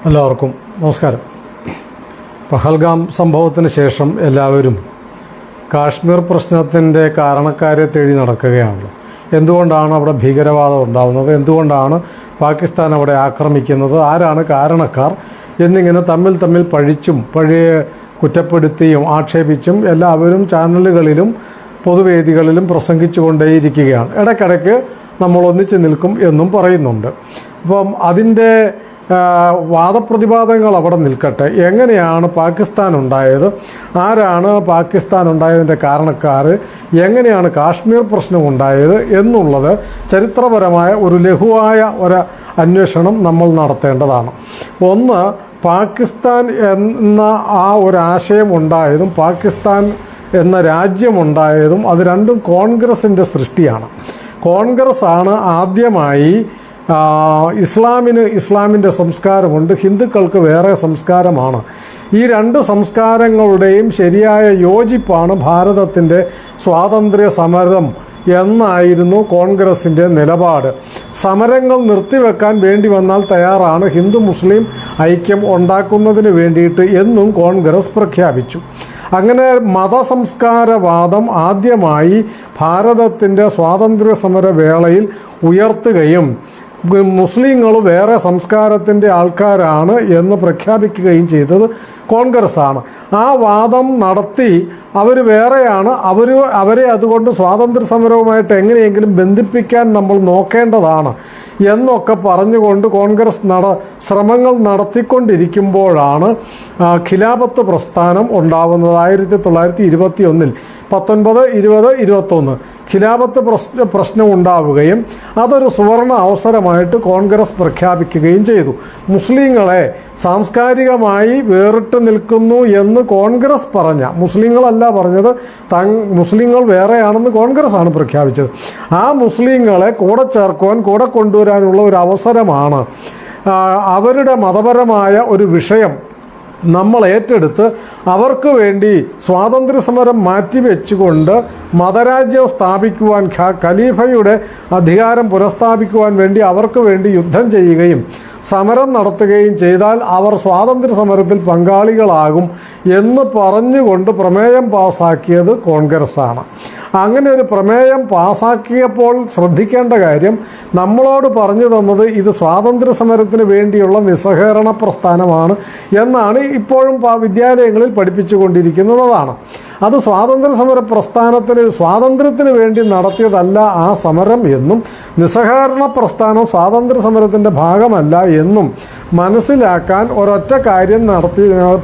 എല്ലാവർക്കും നമസ്കാരം. പഹൽഗാം സംഭവത്തിന് ശേഷം എല്ലാവരും കാശ്മീർ പ്രശ്നത്തിൻ്റെ കാരണക്കാരെ തേടി നടക്കുകയാണല്ലോ. എന്തുകൊണ്ടാണ് അവിടെ ഭീകരവാദം ഉണ്ടാകുന്നത്, എന്തുകൊണ്ടാണ് പാകിസ്ഥാൻ അവിടെ ആക്രമിക്കുന്നത്, ആരാണ് കാരണക്കാർ എന്നിങ്ങനെ തമ്മിൽ പഴിച്ചും പഴയ കുറ്റപ്പെടുത്തിയും ആക്ഷേപിച്ചും എല്ലാവരും ചാനലുകളിലും പൊതുവേദികളിലും പ്രസംഗിച്ചു കൊണ്ടേയിരിക്കുകയാണ്. ഇടയ്ക്കിടയ്ക്ക് നമ്മൾ ഒന്നിച്ച് നിൽക്കും എന്നും പറയുന്നുണ്ട്. അപ്പം അതിൻ്റെ വാദപ്രതിവാദങ്ങൾ അവിടെ നിൽക്കട്ടെ. എങ്ങനെയാണ് പാകിസ്ഥാൻ ഉണ്ടായത്, ആരാണ് പാകിസ്ഥാൻ ഉണ്ടായതിൻ്റെ കാരണക്കാർ, എങ്ങനെയാണ് കാശ്മീർ പ്രശ്നം ഉണ്ടായത് എന്നുള്ളത് ചരിത്രപരമായ ഒരു ലഘുവായ ഒരു അന്വേഷണം നമ്മൾ നടത്തേണ്ടതാണ്. ഒന്ന്, പാകിസ്ഥാൻ എന്ന ആ ഒരു ആശയം ഉണ്ടായതും പാകിസ്ഥാൻ എന്ന രാജ്യമുണ്ടായതും അത് രണ്ടും കോൺഗ്രസിൻ്റെ സൃഷ്ടിയാണ്. കോൺഗ്രസ് ആണ് ആദ്യമായി ഇസ്ലാമിൻ്റെ സംസ്കാരമുണ്ട്, ഹിന്ദുക്കൾക്ക് വേറെ സംസ്കാരമാണ്. ഈ രണ്ട് സംസ്കാരങ്ങളുടെയും ശരിയായ യോജിപ്പാണ് ഭാരതത്തിൻ്റെ സ്വാതന്ത്ര്യ സമരം എന്നായിരുന്നു കോൺഗ്രസിൻ്റെ നിലപാട്. സമരങ്ങൾ നിർത്തിവെക്കാൻ വേണ്ടി വന്നാൽ തയ്യാറാണ് ഹിന്ദു മുസ്ലിം ഐക്യം ഉണ്ടാക്കുന്നതിന് വേണ്ടിയിട്ട് എന്നും കോൺഗ്രസ് പ്രഖ്യാപിച്ചു. അങ്ങനെ മതസംസ്കാരവാദം ആദ്യമായി ഭാരതത്തിൻ്റെ സ്വാതന്ത്ര്യ സമര വേളയിൽ ഉയർത്തുകയും മുസ്ലിങ്ങൾ വേറെ സംസ്കാരത്തിൻ്റെ ആൾക്കാരാണ് എന്ന് പ്രഖ്യാപിക്കുകയും ചെയ്തത് കോൺഗ്രസ്സാണ്. ആ വാദം നടത്തി അവർ വേറെയാണ്, അവരെ അതുകൊണ്ട് സ്വാതന്ത്ര്യ സമരവുമായിട്ട് എങ്ങനെയെങ്കിലും ബന്ധിപ്പിക്കാൻ നമ്മൾ നോക്കേണ്ടതാണ് എന്നൊക്കെ പറഞ്ഞുകൊണ്ട് കോൺഗ്രസ് ശ്രമങ്ങൾ നടത്തിക്കൊണ്ടിരിക്കുമ്പോഴാണ് ഖിലാഫത്ത് പ്രസ്ഥാനം ഉണ്ടാവുന്നത്. 1921 19, 20, 21 ഖിലാഫത്ത് പ്രശ്നം ഉണ്ടാവുകയും അതൊരു സുവർണ അവസരമായിട്ട് കോൺഗ്രസ് പ്രഖ്യാപിക്കുകയും ചെയ്തു. മുസ്ലിങ്ങളെ സാംസ്കാരികമായി വേറിട്ട് നിൽക്കുന്നു എന്ന് കോൺഗ്രസ് മുസ്ലിങ്ങളല്ല പറഞ്ഞത്, മുസ്ലിങ്ങൾ വേറെയാണെന്ന് കോൺഗ്രസ് ആണ് പ്രഖ്യാപിച്ചത്. ആ മുസ്ലിങ്ങളെ കൂടെ ചേർക്കുവാൻ, കൂടെ കൊണ്ടുവരാനുള്ള ഒരു അവസരമാണ്. അവരുടെ മതപരമായ ഒരു വിഷയം നമ്മൾ ഏറ്റെടുത്ത് അവർക്ക് വേണ്ടി സ്വാതന്ത്ര്യ സമരം മാറ്റിവെച്ചുകൊണ്ട് മതരാജ്യം സ്ഥാപിക്കുവാൻ, ഖലീഫയുടെ അധികാരം പുനഃസ്ഥാപിക്കുവാൻ വേണ്ടി അവർക്ക് വേണ്ടി യുദ്ധം ചെയ്യുകയും സമരം നടത്തുകയും ചെയ്താൽ അവർ സ്വാതന്ത്ര്യ സമരത്തിൽ പങ്കാളികളാകും എന്ന് പറഞ്ഞുകൊണ്ട് പ്രമേയം പാസാക്കിയത് കോൺഗ്രസ്സാണ്. അങ്ങനെ ഒരു പ്രമേയം പാസാക്കിയപ്പോൾ ശ്രദ്ധിക്കേണ്ട കാര്യം, നമ്മളോട് പറഞ്ഞു തന്നത് ഇത് സ്വാതന്ത്ര്യ സമരത്തിന് വേണ്ടിയുള്ള നിസ്സഹകരണ പ്രസ്ഥാനമാണ് എന്നാണ് ഇപ്പോഴും വിദ്യാലയങ്ങളിൽ പഠിപ്പിച്ചുകൊണ്ടിരിക്കുന്നതാണ്. അത് സ്വാതന്ത്ര്യ സമര സ്വാതന്ത്ര്യത്തിന് വേണ്ടി നടത്തിയതല്ല ആ സമരം എന്നും, നിസ്സഹകരണ പ്രസ്ഥാനം സ്വാതന്ത്ര്യ സമരത്തിൻ്റെ ഭാഗമല്ല എന്നും മനസ്സിലാക്കാൻ ഒരൊറ്റ കാര്യം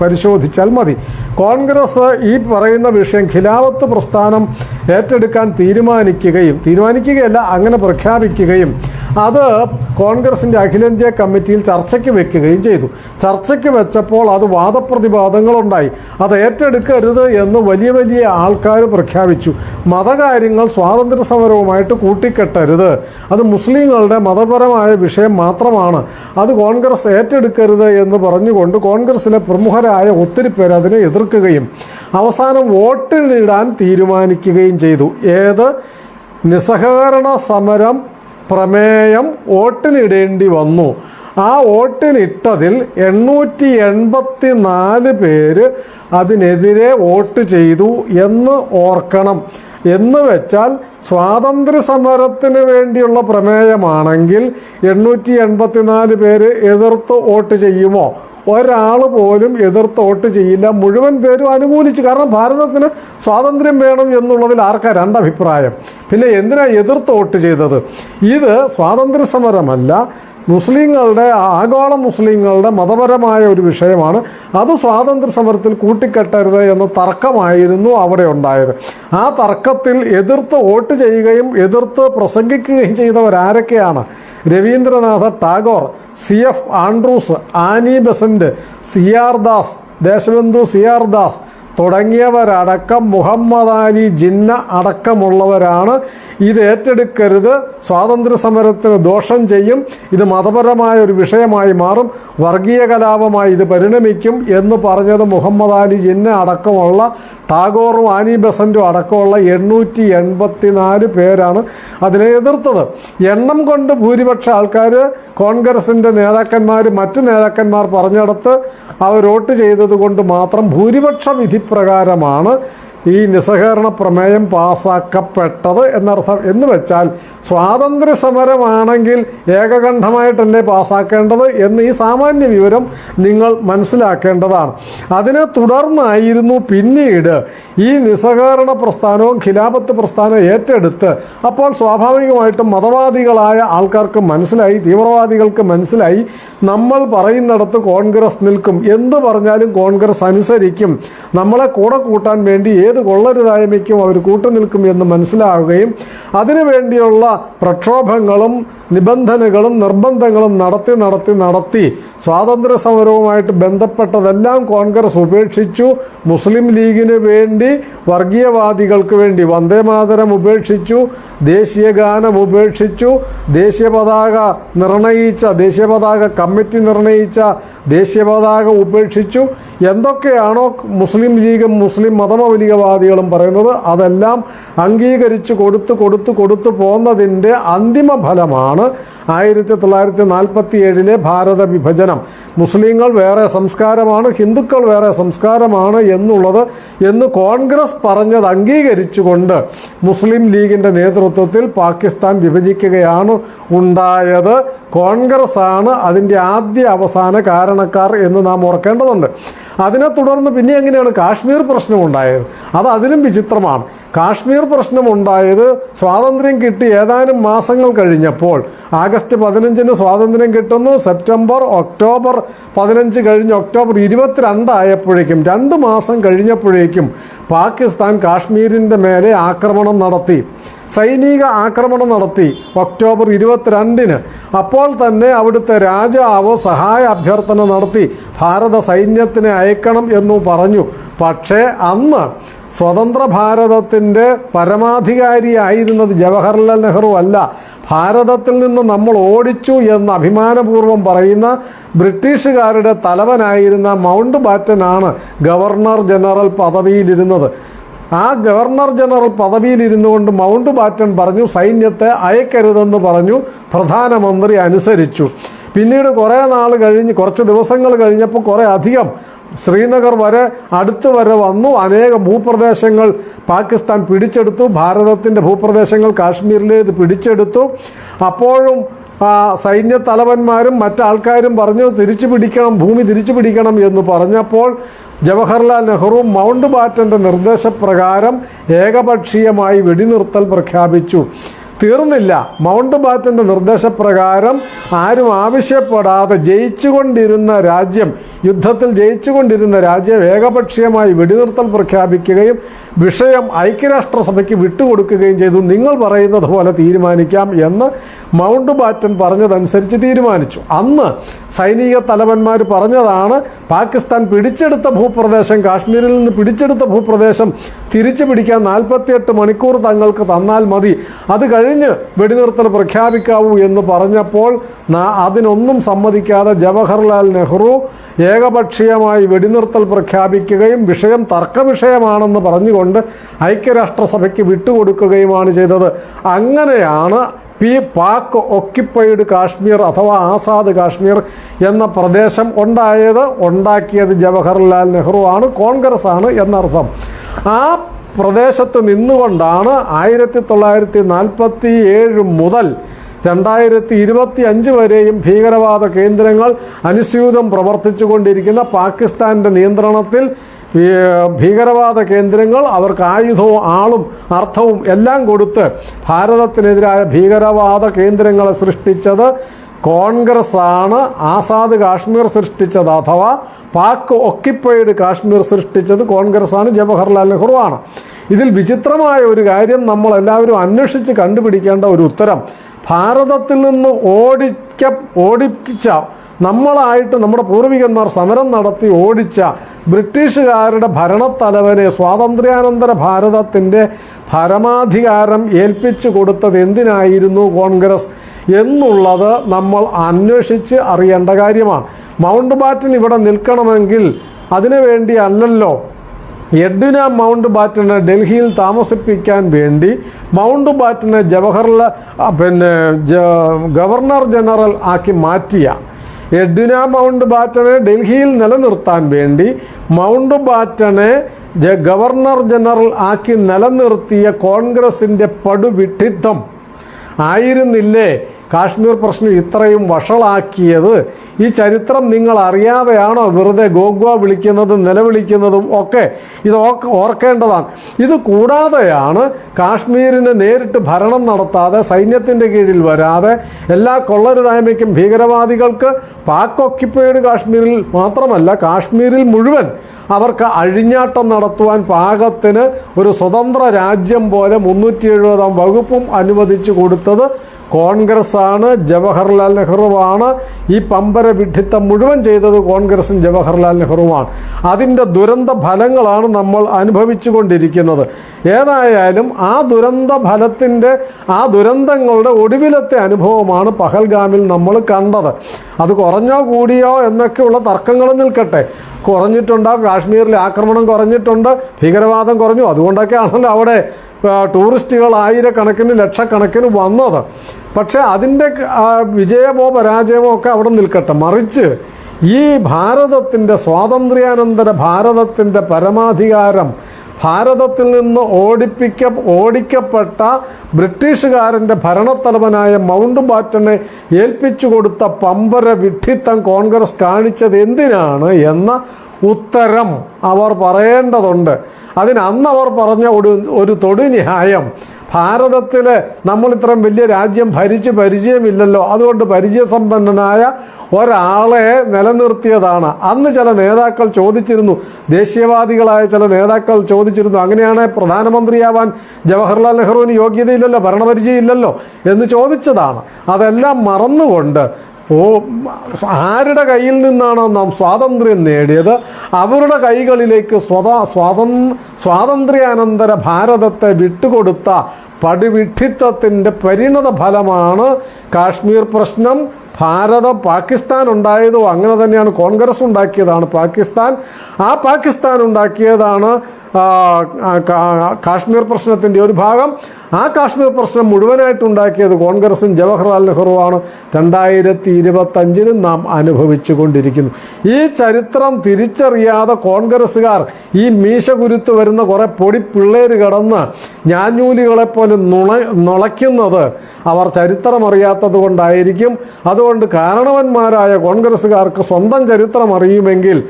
പരിശോധിച്ചാൽ മതി. കോൺഗ്രസ് ഈ പറയുന്ന വിഷയം ഖിലാഫത്ത് പ്രസ്ഥാനം ഏറ്റെടുക്കാൻ തീരുമാനിക്കുകയല്ല, അങ്ങനെ പ്രഖ്യാപിക്കുകയും അത് കോൺഗ്രസിൻ്റെ അഖിലേന്ത്യാ കമ്മിറ്റിയിൽ ചർച്ചയ്ക്ക് വെക്കുകയും ചെയ്തു. ചർച്ചയ്ക്ക് വെച്ചപ്പോൾ അത് വാദപ്രതിവാദങ്ങളുണ്ടായി. അത് ഏറ്റെടുക്കരുത് എന്ന് വലിയ ആൾക്കാർ പ്രഖ്യാപിച്ചു. മതകാര്യങ്ങൾ സ്വാതന്ത്ര്യ സമരവുമായിട്ട് കൂട്ടിക്കെട്ടരുത്, അത് മുസ്ലിങ്ങളുടെ മതപരമായ വിഷയം മാത്രമാണ്, അത് കോൺഗ്രസ് ഏറ്റെടുക്കരുത് എന്ന് പറഞ്ഞുകൊണ്ട് കോൺഗ്രസിലെ പ്രമുഖരായ ഒത്തിരി പേർ അതിനെ എതിർക്കുകയും അവസാനം വോട്ടിനിടാൻ തീരുമാനിക്കുകയും ചെയ്തു. ഏത് നിസ്സഹകരണ സമരം പ്രമേയം വോട്ടിനിടേണ്ടി വന്നു. ആ വോട്ടിനിട്ടതിൽ 884 പേര് അതിനെതിരെ വോട്ട് ചെയ്തു എന്ന് ഓർക്കണം. എന്ന് വെച്ചാൽ സ്വാതന്ത്ര്യ സമരത്തിന് വേണ്ടിയുള്ള പ്രമേയമാണെങ്കിൽ 884 പേര് എതിർത്ത് വോട്ട് ചെയ്യുമോ? ഒരാൾ പോലും എതിർത്ത് വോട്ട് ചെയ്യില്ല, മുഴുവൻ പേരും അനുകൂലിച്ചു. കാരണം ഭാരതത്തിന് സ്വാതന്ത്ര്യം വേണം എന്നുള്ളതിൽ ആർക്കാ രണ്ടഭിപ്രായം? പിന്നെ എന്തിനാ എതിർത്ത് വോട്ട് ചെയ്തത്? ഇത് സ്വാതന്ത്ര്യ സമരമല്ല, മുസ്ലിങ്ങളുടെ, ആഗോള മുസ്ലിങ്ങളുടെ മതപരമായ ഒരു വിഷയമാണ്. അത് സ്വാതന്ത്ര്യ സമരത്തിൽ കൂട്ടിക്കെട്ടരുത് എന്ന തർക്കമായിരുന്നു അവിടെ ഉണ്ടായത്. ആ തർക്കത്തിൽ എതിർത്ത് വോട്ട് ചെയ്യുകയും എതിർത്ത് പ്രസംഗിക്കുകയും ചെയ്തവരാരൊക്കെയാണ്? Rabindranath Tagore, CF Andrews, Annie Besant, CR Das, Deshbandhu CR Das തുടങ്ങിയവരടക്കം, മുഹമ്മദ് അലി ജിന്ന അടക്കമുള്ളവരാണ് ഇത് ഏറ്റെടുക്കരുത്, സ്വാതന്ത്ര്യ സമരത്തിന് ദോഷം ചെയ്യും, ഇത് മതപരമായ ഒരു വിഷയമായി മാറും, വർഗീയ കലാപമായി ഇത് പരിണമിക്കും എന്ന് പറഞ്ഞത് മുഹമ്മദ് അലി ജിന്ന അടക്കമുള്ള, ടാഗോറും ആനി ബെസന്റും അടക്കമുള്ള 884 പേരാണ് അതിനെ എതിർത്തത്. എണ്ണം കൊണ്ട് ഭൂരിപക്ഷ ആൾക്കാർ കോൺഗ്രസിൻ്റെ നേതാക്കന്മാർ മറ്റ് നേതാക്കന്മാർ പറഞ്ഞിടത്ത് അവർ വോട്ട് ചെയ്തത് കൊണ്ട് മാത്രം ഭൂരിപക്ഷ വിധിപ്രകാരമാണ് ഈ നിസ്സഹകരണ പ്രമേയം പാസ്സാക്കപ്പെട്ടത് എന്നർത്ഥം. എന്ന് വെച്ചാൽ സ്വാതന്ത്ര്യ സമരമാണെങ്കിൽ ഏകകണ്ഠമായിട്ടല്ലേ പാസ്സാക്കേണ്ടത് എന്ന് ഈ സാമാന്യ വിവരം നിങ്ങൾ മനസ്സിലാക്കേണ്ടതാണ്. അതിനെ തുടർന്നായിരുന്നു പിന്നീട് ഈ നിസ്സഹകരണ പ്രസ്ഥാനവും ഖിലാഫത്ത് പ്രസ്ഥാനവും ഏറ്റെടുത്ത്. അപ്പോൾ സ്വാഭാവികമായിട്ടും മതവാദികളായ ആൾക്കാർക്ക് മനസ്സിലായി, തീവ്രവാദികൾക്ക് മനസ്സിലായി, നമ്മൾ പറയുന്നിടത്ത് കോൺഗ്രസ് നിൽക്കും, എന്ത് പറഞ്ഞാലും കോൺഗ്രസ് അനുസരിക്കും, നമ്മളെ കൂടെ കൂട്ടാൻ വേണ്ടി ഏത് കൊള്ളരുതായ്മയ്ക്കും അവർ കൂട്ടുനിൽക്കും എന്ന് മനസ്സിലാവുകയും അതിനു വേണ്ടിയുള്ള പ്രക്ഷോഭങ്ങളും നിബന്ധനകളും നിർബന്ധങ്ങളും നടത്തി സ്വാതന്ത്ര്യ സമരവുമായിട്ട് ബന്ധപ്പെട്ടതെല്ലാം കോൺഗ്രസ് ഉപേക്ഷിച്ചു. മുസ്ലിം ലീഗിന് വേണ്ടി, വർഗീയവാദികൾക്ക് വേണ്ടി വന്ദേമാതരം ഉപേക്ഷിച്ചു, ദേശീയഗാനം ഉപേക്ഷിച്ചു, ദേശീയ പതാക കമ്മിറ്റി നിർണയിച്ച ദേശീയ പതാക ഉപേക്ഷിച്ചു. എന്തൊക്കെയാണോ മുസ്ലിം ലീഗും മുസ്ലിം മതമൗലികവാദികളും പറയുന്നത് അതെല്ലാം അംഗീകരിച്ചു കൊടുത്തു പോന്നതിൻ്റെ അന്തിമ ഫലമാണ് 1947 ഭാരത വിഭജനം. മുസ്ലിങ്ങൾ വേറെ സംസ്കാരമാണ്, ഹിന്ദുക്കൾ വേറെ സംസ്കാരമാണ് എന്ന് കോൺഗ്രസ് പറഞ്ഞത് അംഗീകരിച്ചുകൊണ്ട് മുസ്ലിം ലീഗിൻ്റെ നേതൃത്വത്തിൽ പാകിസ്ഥാൻ വിഭജിക്കുകയാണ് ഉണ്ടായത്. കോൺഗ്രസ് ആണ് അതിൻ്റെ ആദ്യ അവസാന കാരണക്കാർ എന്ന് നാം ഓർക്കേണ്ടതുണ്ട്. അതിനെ തുടർന്ന് പിന്നെ എങ്ങനെയാണ് കാശ്മീർ പ്രശ്നമുണ്ടായത്? അത് അതിലും വിചിത്രമാണ്. കാശ്മീർ പ്രശ്നമുണ്ടായത് സ്വാതന്ത്ര്യം കിട്ടി ഏതാനും മാസങ്ങൾ കഴിഞ്ഞപ്പോൾ, ആഗസ്റ്റ് 15 സ്വാതന്ത്ര്യം കിട്ടുന്നു, ഒക്ടോബർ 15 കഴിഞ്ഞ് ഒക്ടോബർ 22 ആയപ്പോഴേക്കും 2 മാസം കഴിഞ്ഞപ്പോഴേക്കും പാകിസ്ഥാൻ കാശ്മീരിൻ്റെ മേലെ ആക്രമണം നടത്തി, സൈനിക ആക്രമണം നടത്തി ഒക്ടോബർ 22. അപ്പോൾ തന്നെ അവിടുത്തെ രാജാവ് സഹായ അഭ്യർത്ഥന നടത്തി, ഭാരത സൈന്യത്തിനെ അയക്കണം എന്നു പറഞ്ഞു. പക്ഷേ അന്ന് സ്വതന്ത്ര ഭാരതത്തിൻ്റെ പരമാധികാരിയായിരുന്നത് ജവഹർലാൽ നെഹ്റു അല്ല. ഭാരതത്തിൽ നിന്ന് നമ്മൾ ഓടിച്ചു എന്ന് അഭിമാനപൂർവ്വം പറയുന്ന ബ്രിട്ടീഷുകാരുടെ തലവനായിരുന്ന മൗണ്ട് ബാറ്റനാണ് ഗവർണർ ജനറൽ പദവിയിലിരുന്നത്. ആ ഗവർണർ ജനറൽ പദവിയിലിരുന്നു കൊണ്ട് മൗണ്ട് ബാറ്റൻ പറഞ്ഞു സൈന്യത്തെ അയക്കരുതെന്ന് പറഞ്ഞു. പ്രധാനമന്ത്രി അനുസരിച്ചു. പിന്നീട് കുറച്ച് ദിവസങ്ങൾ കഴിഞ്ഞപ്പോൾ കുറേ അധികം ശ്രീനഗർ വരെ അടുത്ത് വരെ വന്നു. അനേക ഭൂപ്രദേശങ്ങൾ പാകിസ്ഥാൻ പിടിച്ചെടുത്തു. ഭാരതത്തിൻ്റെ ഭൂപ്രദേശങ്ങൾ കാശ്മീരിലേത് പിടിച്ചെടുത്തു. അപ്പോഴും സൈന്യ തലവന്മാരും മറ്റാൾക്കാരും പറഞ്ഞു ഭൂമി തിരിച്ചു പിടിക്കണം എന്ന് പറഞ്ഞപ്പോൾ ജവഹർലാൽ നെഹ്റു മൗണ്ട് ബാറ്റൻ്റെ നിർദ്ദേശപ്രകാരം ഏകപക്ഷീയമായി വെടിനിർത്തൽ പ്രഖ്യാപിച്ചു. തീർന്നില്ല. മൗണ്ട് ബാറ്റൻ്റെ നിർദ്ദേശപ്രകാരം ആരും ആവശ്യപ്പെടാതെ യുദ്ധത്തിൽ ജയിച്ചുകൊണ്ടിരുന്ന രാജ്യം ഏകപക്ഷീയമായി വെടിനിർത്തൽ പ്രഖ്യാപിക്കുകയും വിഷയം ഐക്യരാഷ്ട്രസഭയ്ക്ക് വിട്ടുകൊടുക്കുകയും ചെയ്തു. നിങ്ങൾ പറയുന്നത് പോലെ തീരുമാനിക്കാം എന്ന് മൗണ്ട് ബാറ്റൻ പറഞ്ഞതനുസരിച്ച് തീരുമാനിച്ചു. അന്ന് സൈനിക തലവന്മാർ പറഞ്ഞതാണ് പാകിസ്ഥാൻ പിടിച്ചെടുത്ത ഭൂപ്രദേശം, കാശ്മീരിൽ നിന്ന് പിടിച്ചെടുത്ത ഭൂപ്രദേശം തിരിച്ചു പിടിക്കാൻ 48 മണിക്കൂർ തങ്ങൾക്ക് തന്നാൽ മതി, അത് കഴിഞ്ഞ് വെടിനിർത്തൽ പ്രഖ്യാപിക്കാവൂ എന്ന് പറഞ്ഞപ്പോൾ അതിനൊന്നും സമ്മതിക്കാതെ ജവഹർലാൽ നെഹ്റു ഏകപക്ഷീയമായി വെടിനിർത്തൽ പ്രഖ്യാപിക്കുകയും വിഷയം തർക്കവിഷയമാണെന്ന് പറഞ്ഞുകൊണ്ട് ഐക്യരാഷ്ട്രസഭയ്ക്ക് വിട്ടുകൊടുക്കുകയുമാണ് ചെയ്തത്. അങ്ങനെയാണ് പാക് ഒക്യുപ്പൈഡ് കാശ്മീർ അഥവാ ആസാദ് കാശ്മീർ എന്ന പ്രദേശം ഉണ്ടാക്കിയത് ജവഹർലാൽ നെഹ്റു ആണ്, കോൺഗ്രസ് ആണ് എന്നർത്ഥം. ആ പ്രദേശത്ത് നിന്നുകൊണ്ടാണ് 1947 മുതൽ 2025 വരെയും ഭീകരവാദ കേന്ദ്രങ്ങൾ അനുസ്യൂതം പ്രവർത്തിച്ചു കൊണ്ടിരിക്കുന്ന പാകിസ്ഥാൻ്റെ നിയന്ത്രണത്തിൽ ഭീകരവാദ കേന്ദ്രങ്ങൾ അവർക്ക് ആയുധവും ആളും അർത്ഥവും എല്ലാം കൊടുത്ത് ഭാരതത്തിനെതിരായ ഭീകരവാദ കേന്ദ്രങ്ങളെ സൃഷ്ടിച്ചത് കോൺഗ്രസ് ആണ്. ആസാദ് കാശ്മീർ സൃഷ്ടിച്ചത് അഥവാ പാക് ഒക്യുപ്പൈഡ് കാശ്മീർ സൃഷ്ടിച്ചത് കോൺഗ്രസ് ആണ്, ജവഹർലാൽ നെഹ്റു ആണ്. ഇതിൽ വിചിത്രമായ ഒരു കാര്യം നമ്മൾ എല്ലാവരും അന്വേഷിച്ച് കണ്ടുപിടിക്കേണ്ട ഒരു ഉത്തരം, ഭാരതത്തിൽ നിന്ന് ഓടിച്ച നമ്മളായിട്ട് നമ്മുടെ പൂർവികന്മാർ സമരം നടത്തി ഓടിച്ച ബ്രിട്ടീഷുകാരുടെ ഭരണത്തലവനെ സ്വാതന്ത്ര്യാനന്തര ഭാരതത്തിൻ്റെ പരമാധികാരം ഏൽപ്പിച്ചു കൊടുത്തത് എന്തിനായിരുന്നു കോൺഗ്രസ് എന്നുള്ളത് നമ്മൾ അന്വേഷിച്ച് അറിയേണ്ട കാര്യമാണ്. മൗണ്ട് ബാറ്റൻ ഇവിടെ നിൽക്കണമെങ്കിൽ അതിനു വേണ്ടി അല്ലല്ലോ എഡ്വിന മൗണ്ട് ബാറ്റനെ ഡൽഹിയിൽ താമസിപ്പിക്കാൻ വേണ്ടി മൗണ്ട് ബാറ്റനെ ഗവർണർ ജനറൽ ആക്കി മാറ്റിയ, എഡ്വിന മൗണ്ട് ബാറ്റനെ ഡൽഹിയിൽ നിലനിർത്താൻ വേണ്ടി മൗണ്ട് ബാറ്റനെ ഗവർണർ ജനറൽ ആക്കി നിലനിർത്തിയ കോൺഗ്രസിൻ്റെ പടുവിഡ്ഢിത്തം ആയിരുന്നില്ലേ കാശ്മീർ പ്രശ്നം ഇത്രയും വഷളാക്കിയത്? ഈ ചരിത്രം നിങ്ങൾ അറിയാതെയാണോ വെറുതെ ഗോഗ്വ വിളിക്കുന്നതും നിലവിളിക്കുന്നതും ഒക്കെ? ഇത് ഓർക്കേണ്ടതാണ്. ഇത് കൂടാതെയാണ് കാശ്മീരിന് നേരിട്ട് ഭരണം നടത്താതെ, സൈന്യത്തിൻ്റെ കീഴിൽ വരാതെ, എല്ലാ കൊള്ളരുതായ്മയ്ക്കും ഭീകരവാദികൾക്ക് പാക് ഒക്യുപ്പൈഡ് കാശ്മീരിൽ മാത്രമല്ല കാശ്മീരിൽ മുഴുവൻ അവർക്ക് അഴിഞ്ഞാട്ടം നടത്തുവാൻ പാകത്തിന് ഒരു സ്വതന്ത്ര രാജ്യം പോലെ 370 വകുപ്പും അനുവദിച്ചു കൊടുത്തത് കോൺഗ്രസ്സാണ്, ജവഹർലാൽ നെഹ്റുവാണ്. ഈ പമ്പര വിഡ്ഢിത്തം മുഴുവൻ ചെയ്തത് കോൺഗ്രസും ജവഹർലാൽ നെഹ്റുവാണ്. അതിൻ്റെ ദുരന്ത ഫലങ്ങളാണ് നമ്മൾ അനുഭവിച്ചു കൊണ്ടിരിക്കുന്നത്. ഏതായാലും ആ ദുരന്തങ്ങളുടെ ഒടുവിലത്തെ അനുഭവമാണ് പഹൽഗാമിൽ നമ്മൾ കണ്ടത്. അത് കുറഞ്ഞോ കൂടിയോ എന്നൊക്കെയുള്ള തർക്കങ്ങൾ നിൽക്കട്ടെ. കുറഞ്ഞിട്ടുണ്ടാകും, കാശ്മീരിലെ ആക്രമണം കുറഞ്ഞിട്ടുണ്ട്, ഭീകരവാദം കുറഞ്ഞു. അതുകൊണ്ടൊക്കെയാണല്ലോ അവിടെ ടൂറിസ്റ്റുകൾ ആയിരക്കണക്കിന് ലക്ഷക്കണക്കിന് വന്നത്. പക്ഷേ അതിൻ്റെ വിജയമോ പരാജയമോ ഒക്കെ അവിടെ നിൽക്കട്ടെ. മറിച്ച് ഈ ഭാരതത്തിൻ്റെ സ്വാതന്ത്ര്യാനന്തര ഭാരതത്തിൻ്റെ പരമാധികാരം ഭാരതത്തിൽ നിന്ന് ഓടിക്കപ്പെട്ട ബ്രിട്ടീഷുകാരൻ്റെ ഭരണത്തലവനായ മൗണ്ട് ബാറ്റനെ ഏൽപ്പിച്ചു കൊടുത്ത പമ്പര വിഡ്ഢിത്തം കോൺഗ്രസ് കാണിച്ചത് എന്തിനാണ് എന്ന ഉത്തരം അവർ പറയേണ്ടതുണ്ട്. അന്ന് അവർ പറഞ്ഞ ഒരു തൊടുന്യായം, ഭാരതത്തിൽ നമ്മൾ ഇത്രയും വലിയ രാജ്യം ഭരിച്ച് പരിചയമില്ലല്ലോ, അതുകൊണ്ട് പരിചയസമ്പന്നനായ ഒരാളെ നിലനിർത്തിയതാണ്. അന്ന് ചില നേതാക്കൾ ചോദിച്ചിരുന്നു, ദേശീയവാദികളായ ചില നേതാക്കൾ ചോദിച്ചിരുന്നു, അങ്ങനെയാണ് പ്രധാനമന്ത്രിയാവാൻ ജവഹർലാൽ നെഹ്റുവിന് യോഗ്യതയില്ലല്ലോ, ഭരണപരിചയം ഇല്ലല്ലോ എന്ന് ചോദിച്ചതാണ്. അതെല്ലാം മറന്നുകൊണ്ട് ആരുടെ കയ്യിൽ നിന്നാണോ നാം സ്വാതന്ത്ര്യം നേടിയത് അവരുടെ കൈകളിലേക്ക് സ്വാതന്ത്ര്യാനന്തര ഭാരതത്തെ വിട്ടുകൊടുത്ത പടുവിഡ്ഢിത്തത്തിൻ്റെ പരിണത ഫലമാണ് കാശ്മീർ പ്രശ്നം. പാകിസ്ഥാൻ ഉണ്ടായതോ അങ്ങനെ തന്നെയാണ്. കോൺഗ്രസ് ഉണ്ടാക്കിയതാണ് പാകിസ്ഥാൻ. ആ പാകിസ്ഥാൻ ഉണ്ടാക്കിയതാണ് കാശ്മീർ പ്രശ്നത്തിൻ്റെ ഒരു ഭാഗം. ആ കാശ്മീർ പ്രശ്നം മുഴുവനായിട്ടുണ്ടാക്കിയത് കോൺഗ്രസും ജവഹർലാൽ നെഹ്റുവാണ്. 2025 നാം അനുഭവിച്ചു കൊണ്ടിരിക്കുന്നു. ഈ ചരിത്രം തിരിച്ചറിയാതെ കോൺഗ്രസ്സുകാർ ഈ മീശ കുരുത്ത് വരുന്ന കുറേ പൊടി പിള്ളേർ കിടന്ന് ഞാഞ്ഞൂലികളെപ്പോലെ നുളയ്ക്കുന്നത് അവർ ചരിത്രം അറിയാത്തത് കൊണ്ടായിരിക്കും. അതുകൊണ്ട് കാരണവന്മാരായ കോൺഗ്രസ്സുകാർക്ക് സ്വന്തം ചരിത്രം അറിയുമെങ്കിൽ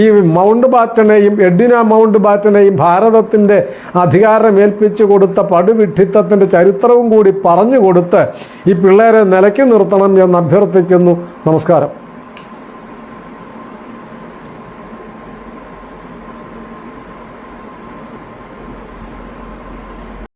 ഈ മൗണ്ട് ബാറ്റനെയും എഡ്വിന മൗണ്ട് ബാറ്റനെയും ഭാരതത്തിൻ്റെ അധികാരം ഏൽപ്പിച്ചു കൊടുത്ത പടുവിഡ്ഢിത്തത്തിൻ്റെ ചരിത്രവും കൂടി പറഞ്ഞു കൊടുത്ത് ഈ പിള്ളേരെ നിലയ്ക്ക് നിർത്തണം എന്ന് അഭ്യർത്ഥിക്കുന്നു. നമസ്കാരം.